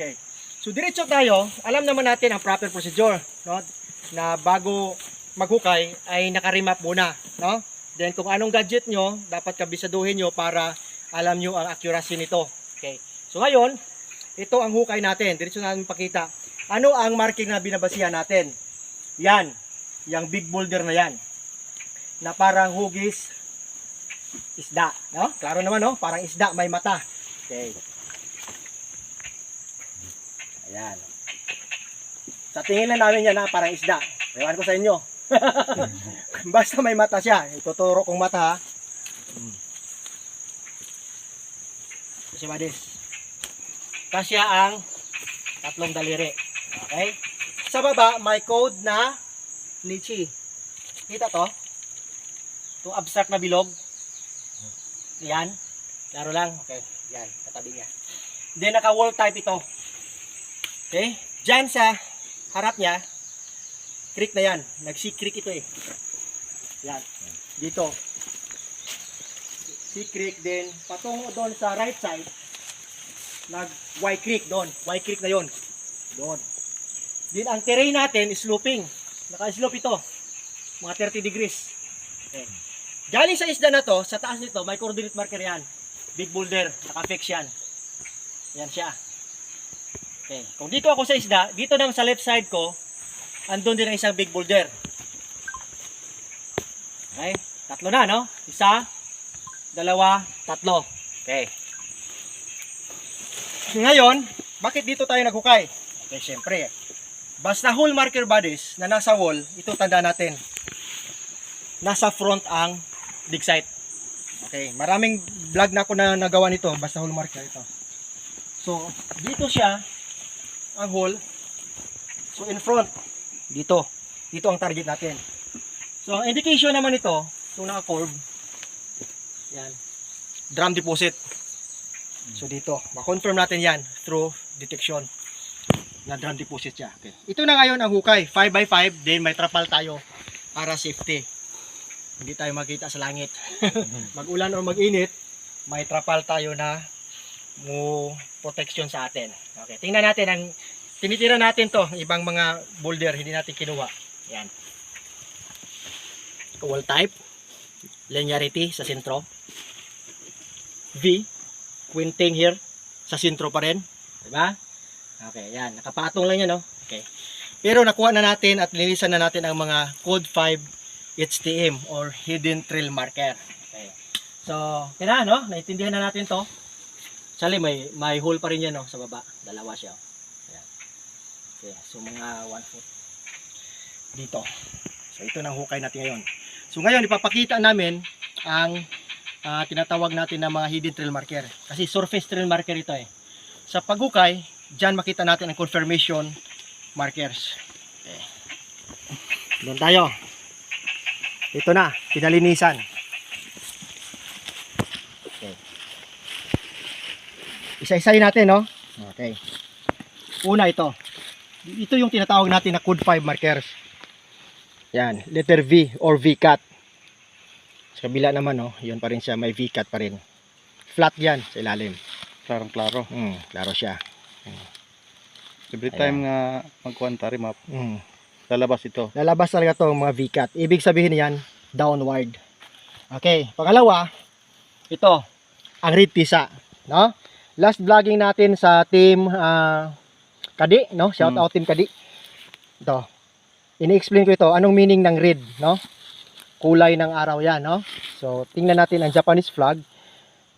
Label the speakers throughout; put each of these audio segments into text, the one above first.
Speaker 1: Okay. So diretso tayo, alam naman natin ang proper procedure, no? Na bago maghukay ay naka-remap muna, no? Then kung anong gadget nyo, dapat kabisaduhin nyo para alam nyo ang accuracy nito. Okay. So ngayon, ito ang hukay natin. Diretso natin pakita. Ano ang marking na binabasihan natin? Yan. Yung big boulder na yan. Na parang hugis isda, no? Klaro naman, no? Parang isda, may mata. Okay. Ayan. Sa tingin lang namin yan, ha? Parang isda. Ewan ko sa inyo. Basta may mata siya. Ituturo kong mata, ha? Kasi badis. Kasya ang tatlong daliri. Okay? Sa baba, may code na Nichi. Kita to? Itong abstract na bilog. Yan. Laro lang. Okay. Yan. Katabi niya. Then, naka-wall type ito. Okay? Diyan sa harap niya, creek na yan. Nag-sea-creek ito eh. Yan. Dito. Sea-creek din. Patungo doon sa right side, nag-Y-creek doon. Y-creek na yon. Doon. Din ang terrain natin is sloping. Naka-slope ito. Mga 30 degrees. Okay. Galing sa isda na to, sa taas nito, may coordinate marker yan. Big boulder. Naka-fix yan. Yan siya. Okay. Kung dito ako sa isda, dito naman sa left side ko, andun din ang isang big boulder. Okay. Tatlo na, no? Isa, dalawa, tatlo. Okay. Ngayon, bakit dito tayo naghukay? Okay, syempre. Basta hole marker bodies na nasa wall, ito tanda natin. Nasa front ang dig site. Okay, maraming vlog na ako na nagawa nito, basta hole marker ito. So, dito siya ang hole. So, in front, dito ang target natin. So, ang indication naman ito, itong naka-curve, yan, drum deposit. So, dito, ma-confirm natin yan through detection na drum deposit siya. Okay. Ito na ngayon ang hukay, 5x5, then may trapal tayo para safety. Hindi tayo makita sa langit. Mag-ulan o mag-init, may trapal tayo na protection sa atin. Okay, tingnan natin ang tinitira natin to, ibang mga boulder hindi natin kinuha. Yan. Wall type, linearity sa sentro. V, quinting here sa sentro pa rin, di ba? Okay, yan, nakapatong lang yan, no? Okay. Pero nakuha na natin at linisan na natin ang mga code 5 HTM or hidden trail marker. Okay. So, kaya no, naintindihan na natin to. Actually, may hole pa rin yan, no, sa baba. Dalawa siya. Ayan. Okay, so mga 1 foot dito. So, ito na hukay natin ngayon. So, ngayon, ipapakita namin ang tinatawag natin na mga hidden trail marker. Kasi surface trail marker ito eh. Sa paghukay, dyan makita natin ang confirmation markers. Okay. Doon tayo. Ito na, pinalinisan. Okay. Isa-isayin natin, no? Okay. Una ito. Ito yung tinatawag natin na code 5 markers. Yan, letter V or V-cut. Sa kabila naman, no, yun pa rin siya, may V-cut pa rin. Flat yan sa ilalim.
Speaker 2: Klarong-klaro.
Speaker 1: Klaro siya.
Speaker 2: Every time nga magkuwantari map, lalabas ito.
Speaker 1: Lalabas talaga to mga V-cut. Ibig sabihin yan, downward. Okay, pangalawa, ito, ang reed pisa, no? Last vlogging natin sa team Kadi, no? Shout out team Kadi. Ito. Ini-explain ko ito, anong meaning ng reed, no? Kulay ng araw yan, no? So, tingnan natin ang Japanese flag.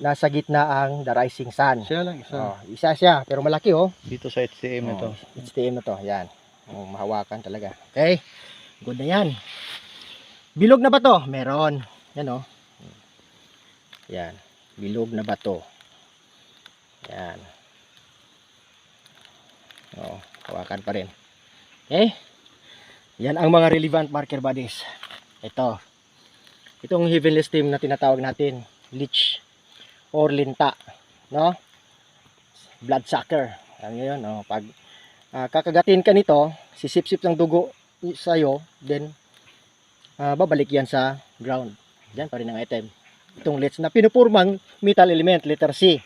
Speaker 1: Nasa gitna ang the rising sun.
Speaker 2: Siya lang isa.
Speaker 1: Oh, isa siya, pero malaki, oh.
Speaker 2: Dito sa HTM na ito.
Speaker 1: HTM na to, yan. Oh, mahawakan talaga. Okay. Good na yan. Bilog na ba to? Meron. Yan, oh. Yan. Bilog na ba to? Yan. Oh, hawakan pa rin. Okay. Yan ang mga relevant marker bodies. Ito. Itong heavenly stem na tinatawag natin, leech or linta, no? Bloodsucker. Alam niyo 'yon, no? Pag kakagatin ka nito, sisip-sip ng dugo sa iyo, then babalik yan sa ground. Diyan pa rin ang item. Itong leech na pinupurmang metal element, letter C.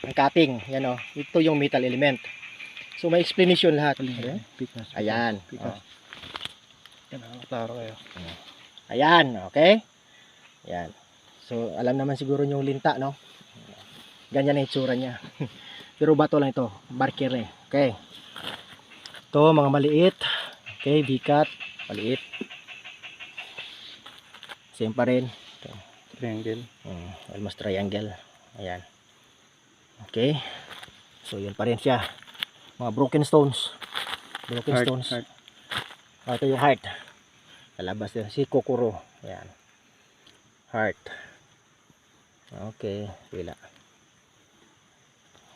Speaker 1: Ang cutting, yan, oh. Ito yung metal element. So may explanation lahat. Okay?
Speaker 2: Pikas.
Speaker 1: Ayan.
Speaker 2: Pikas. Yan, klaro kayo.
Speaker 1: Ayan, okay? Ayan. So, alam naman siguro yung linta, no? Ganyan ang itsura niya. Pero bato lang ito. Barker eh. Okay. Ito, mga maliit. Okay, bikat. Maliit. Same pa rin. Ito.
Speaker 2: Triangle.
Speaker 1: Almost triangle. Ayan. Okay. So, yun pa rin siya. Mga broken stones. Broken stones.
Speaker 2: Heart.
Speaker 1: Ito yung heart. Lalabas din. Si Kokoro. Ayan. Heart. Okay. Wala.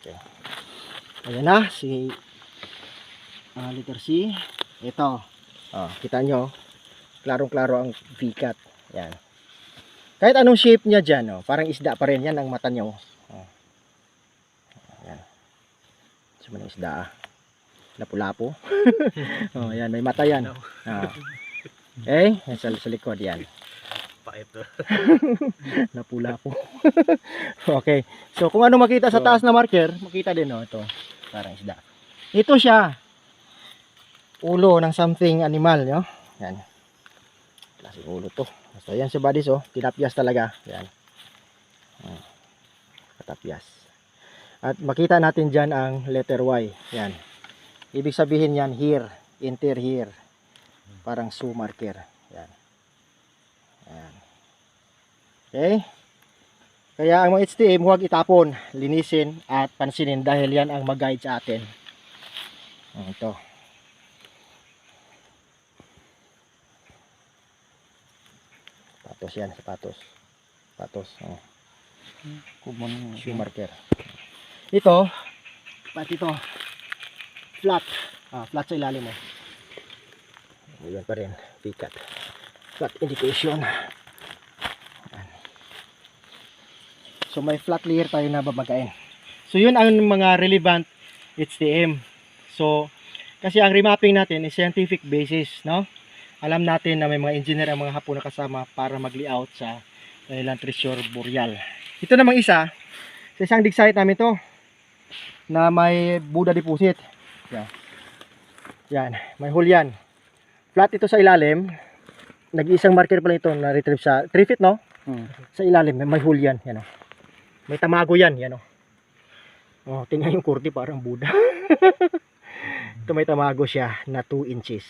Speaker 1: Okay. Ayan na. Si letter C. Ito. Kita nyo. Klarong-klaro ang bikat. Ayan. Kahit anong shape niya dyan. Parang isda pa rin. Yan ang mata nyo. Ayan. Saan ng isda? Lapu-lapu. Ayan. May mata yan. Okay, sa likod yan.
Speaker 3: Ito.
Speaker 1: Lapu-lapu. Okay. So kung ano makita sa taas na marker, makita din ito. Parang isda. Ito siya. Ulo ng something animal, no? Yan. Klaseng ulo to. So yan si buddies, tinapyas talaga. Yan. Katapyas. At makita natin diyan ang letter Y. Yan. Ibig sabihin yan here, enter here. Parang shoe marker. Yan. Ayan. Okay. Kaya ang mga HTM huwag itapon, linisin at pansinin dahil yan ang mag-guide sa atin. Ito. Sapatos yan, sapatos. Sapatos. Shoe marker. Ito, pati ito. Flat. Flat sa ilalim mo. Iwan pa rin, pikat. Flat indication. So may flat layer tayo na babagain. So yun ang mga relevant HTM. So kasi ang remapping natin is scientific basis, no? Alam natin na may mga engineer ang mga Hapon na kasama para mag-layout sa kanilang treasure boreal. Ito namang isa, sa isang dig site namin to na may Buddha deposit. Yan, may hole yan. Flat ito sa ilalim. Nag-iisang marker pala ito na retrieve sa 3 feet, no? Sa ilalim may hole yan, yan. May tamago yan, yan. Tingnan yung kurdi parang Buddha. Ito may tamago siya na 2 inches.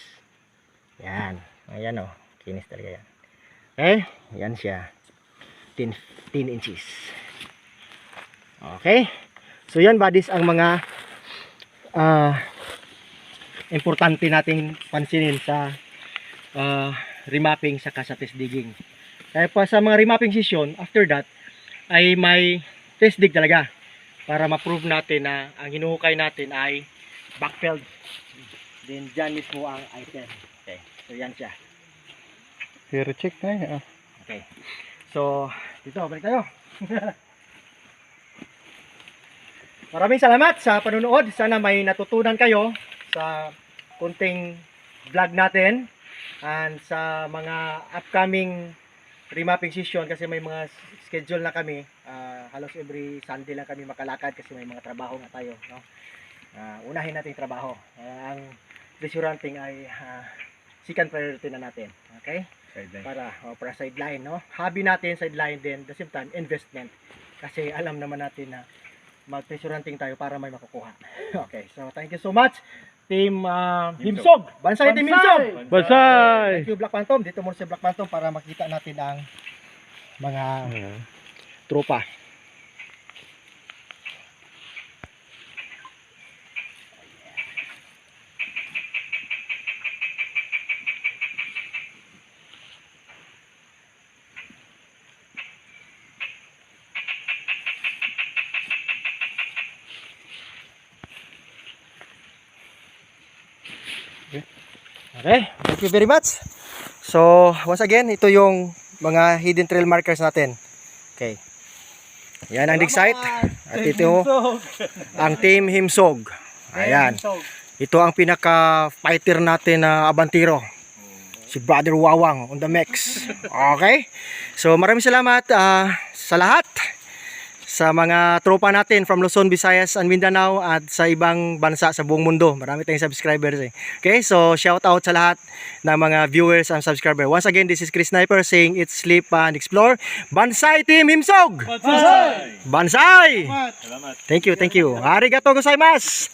Speaker 1: Yan. Ayan kinis talaga yan. Okay, yan siya. 10 inches. Okay. So yan buddies ang mga importante nating pansinin sa remapping saka sa test digging. Kaya pa sa mga remapping session, after that ay may test dig talaga para ma-prove natin na ang hinuhukay natin ay backfilled. Then dyan mismo ang item. Okay, so yan siya.
Speaker 2: Here check na.
Speaker 1: Okay. So, dito balik tayo. Maraming salamat sa panonood. Sana may natutunan kayo sa kunting vlog natin and sa mga upcoming remapping session kasi may mga schedule na kami. Halos every Sunday lang kami makalakad kasi may mga trabaho na tayo, no? Unahin natin yung trabaho. Ang treasure hunting ay second priority na natin. Okay?
Speaker 3: Sideline.
Speaker 1: Para sideline, no? Hobby natin, sideline din, at the same time investment. Kasi alam naman natin na mag-treasure hunting tayo para may makukuha. Okay, so thank you so much. Team Himsog. Bansay Team Himsog.
Speaker 2: Bansay!
Speaker 1: Thank you Black Phantom. Dito muna sa Black Phantom para makita natin ang mga tropa. Okay, thank you very much. So, once again, ito yung mga hidden trail markers natin. Okay. Yan ang dig site. At ito ang Team Himsog. Ayan. Ito ang pinaka-fighter natin na abantiro. Si Brother Wawang on the mix. Okay? So, maraming salamat sa lahat. sa mga tropa natin from Luzon, Visayas, and Mindanao at sa ibang bansa sa buong mundo. Marami tayong subscribers eh. Okay, so shout out sa lahat ng mga viewers and subscribers. Once again, this is Chris Sniper saying it's sleep and explore. Bansay Team Himsog!
Speaker 3: Bansay!
Speaker 1: Bansay!
Speaker 3: Salamat.
Speaker 1: Thank you, thank you. Arigato gozaimasu!